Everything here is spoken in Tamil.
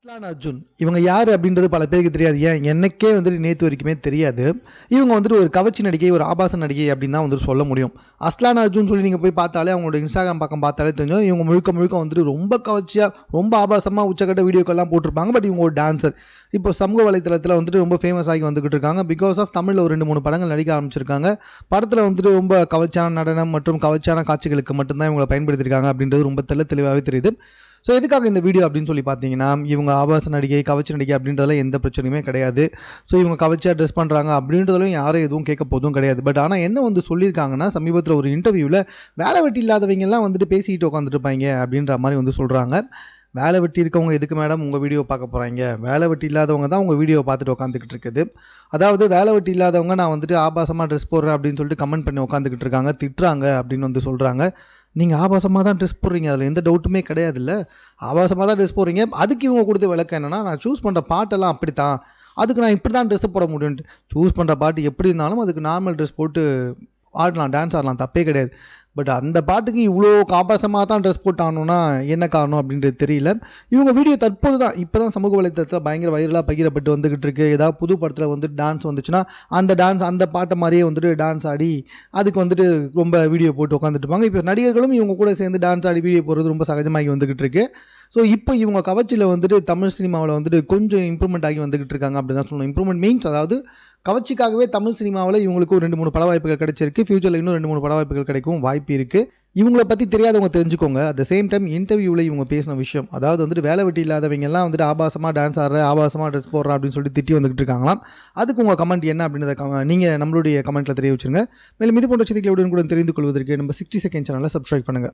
அஸ்லான் அர்ஜுன் இவங்க யார் அப்படின்றது பல பேருக்கு தெரியாது. ஏன் எனக்கே வந்துட்டு நேற்று வரைக்குமே தெரியாது. இவங்க வந்துட்டு ஒரு கவர்ச்சி நடிகை, ஒரு ஆபாச நடிகை அப்படின்னு தான் வந்துட்டு சொல்ல முடியும். அஸ்லான் அர்ஜுன் சொல்லி நீங்கள் போய் பார்த்தாலே, அவங்களோட இன்ஸ்டாகிராம் பக்கம் பார்த்தாலே தெரியும். இவங்க முழுக்க முழுக்க வந்துட்டு ரொம்ப கவர்ச்சியாக, ரொம்ப ஆபாசமாக உச்சக்கட்ட வீடியோக்கெல்லாம் போட்டிருப்பாங்க. பட் இவங்க ஒரு டான்சர். இப்போ சமூக வலைத்தளத்தில் வந்துட்டு ரொம்ப ஃபேமஸ் ஆகி வந்துகிட்டு இருக்காங்க. பிகாஸ் ஆஃப் தமிழில் ஒரு 2-3 படங்கள் நடிக்க ஆரம்பிச்சிருக்காங்க. படத்தில் வந்துட்டு ரொம்ப கவர்ச்சியான நடனம் மற்றும் கவர்ச்சியான காட்சிகளுக்கு மட்டும்தான் இவங்களை பயன்படுத்தியிருக்காங்க அப்படின்றது ரொம்ப தெளிவாகவே தெரியுது. ஸோ எதுக்காக இந்த வீடியோ அப்படின்னு சொல்லி பார்த்தீங்கன்னா, இவங்க ஆபாச நடிகை, கவர்ச்சி நடிகை அப்படின்றதுல எந்த பிரச்சனையுமே கிடையாது. ஸோ இவங்க கவர்ச்சியாக ட்ரெஸ் பண்ணுறாங்க அப்படின்றதுலையும் யாரும் எதுவும் கேட்க போதும் கிடையாது. பட் ஆனால் என்ன வந்து சொல்லியிருக்காங்கன்னா, சமீபத்தில் ஒரு இன்டர்வியூவில் வேலை வெட்டி இல்லாதவங்கெல்லாம் வந்துட்டு பேசிக்கிட்டு உட்காந்துட்டு இருப்பாங்க அப்படின்ற மாதிரி வந்து சொல்கிறாங்க. வேலை வெட்டி இருக்கவங்க எதுக்கு மேடம் உங்கள் வீடியோ பார்க்க போகிறாங்க? வேலை வெட்டி இல்லாதவங்க தான் உங்கள் வீடியோ பார்த்துட்டு உட்காந்துக்கிட்டு இருக்குது. அதாவது வேலை வெட்டி இல்லாதவங்க நான் வந்துட்டு ஆபாசமாக ட்ரெஸ் போடுறேன் அப்படின்னு சொல்லிட்டு கமெண்ட் பண்ணி உட்காந்துக்கிட்டு இருக்காங்க, திட்டுறாங்க அப்படின்னு வந்து சொல்கிறாங்க. நீங்கள் ஆபாசமாக தான் ட்ரெஸ் போடுறீங்க, அதில் எந்த டவுட்டுமே கிடையாதுல்ல. ஆபாசமாக தான் ட்ரெஸ் போடுறீங்க. அதுக்கு இவங்க கொடுத்த விளக்கம் என்னென்னா, நான் சூஸ் பண்ணுற பாட்டெல்லாம் அப்படி தான், அதுக்கு நான் இப்படி தான் ட்ரெஸ்ஸை போட முடியும்ட்டு. சூஸ் பண்ணுற பாட்டு எப்படி இருந்தாலும் அதுக்கு நார்மல் ட்ரெஸ் போட்டு ஆடலாம், டான்ஸ் ஆடலாம், தப்பே கிடையாது. பட் அந்த பாட்டுக்கு இவ்வளோ ஆபாசமாக தான் ட்ரெஸ் போட்டு ஆடணும்னா என்ன காரணம் அப்படின்றது தெரியல. இவங்க வீடியோ தற்போது தான் இப்போ தான் சமூக வலைத்தளத்தில் பயங்கர வைரலாக பகிரப்பட்டு வந்துக்கிட்டு இருக்கு. ஏதாவது புது படத்தில் வந்துட்டு டான்ஸ் வந்துச்சுன்னா அந்த பாட்டை மாதிரியே வந்துட்டு டான்ஸ் ஆடி அதுக்கு வந்துட்டு ரொம்ப வீடியோ போட்டு உட்காந்துட்டு இருப்பாங்க. இப்போ நடிகர்களும் இவங்க கூட சேர்ந்து டான்ஸ் ஆடி வீடியோ போடுறது ரொம்ப சகஜமாகி வந்துக்கிட்டு இருக்கு. ஸோ இப்போ இவங்க கவர்ச்சியில் வந்துட்டு தமிழ் சினிமாவில் வந்துட்டு கொஞ்சம் இம்ப்ரூவ்மெண்ட் ஆகி வந்துக்கிட்டு இருக்காங்க அப்படின்னு தான் சொல்லணும். இம்ப்ரூவ்மெண்ட் மீன்ஸ் அதாவது கவர்ச்சிக்காகவே தமிழ் சினிமாவில் இவங்களுக்கு ஒரு 2-3 பட வாய்ப்புகள் கிடைச்சிருக்கு. ஃபியூச்சரில் இன்னும் 2-3 பட வாய்ப்புகள் கிடைக்கும் வாய்ப்பு இருக்குது. இவங்கள பற்றி தெரியாதவங்க தெரிஞ்சுக்கோங்க. அட் த சேம் டைம் இன்டர்வியூவில் இவங்க பேசின விஷயம், அதாவது வந்துட்டு வேலை வெட்டி இல்லாதவங்கெல்லாம் வந்துட்டு ஆபாசமாக டான்ஸ் ஆடுற, ஆபாசமாக ட்ரெஸ் போடுற அப்படின்னு சொல்லிட்டு திட்டி வந்துகிட்டு இருக்காங்களாம். அதுக்கு உங்கள் கமெண்ட் என்ன அப்படின்றத நீங்கள் நம்மளுடைய கமெண்ட்டில் தெரிய வச்சுருங்க. மேலும் இது போன்ற செய்திகளை உடனுக்குடன் தெரிந்து கொள்வதற்கு நம்ம 60 செகண்ட் சேனலை சப்ஸ்கிரைப் பண்ணுங்கள்.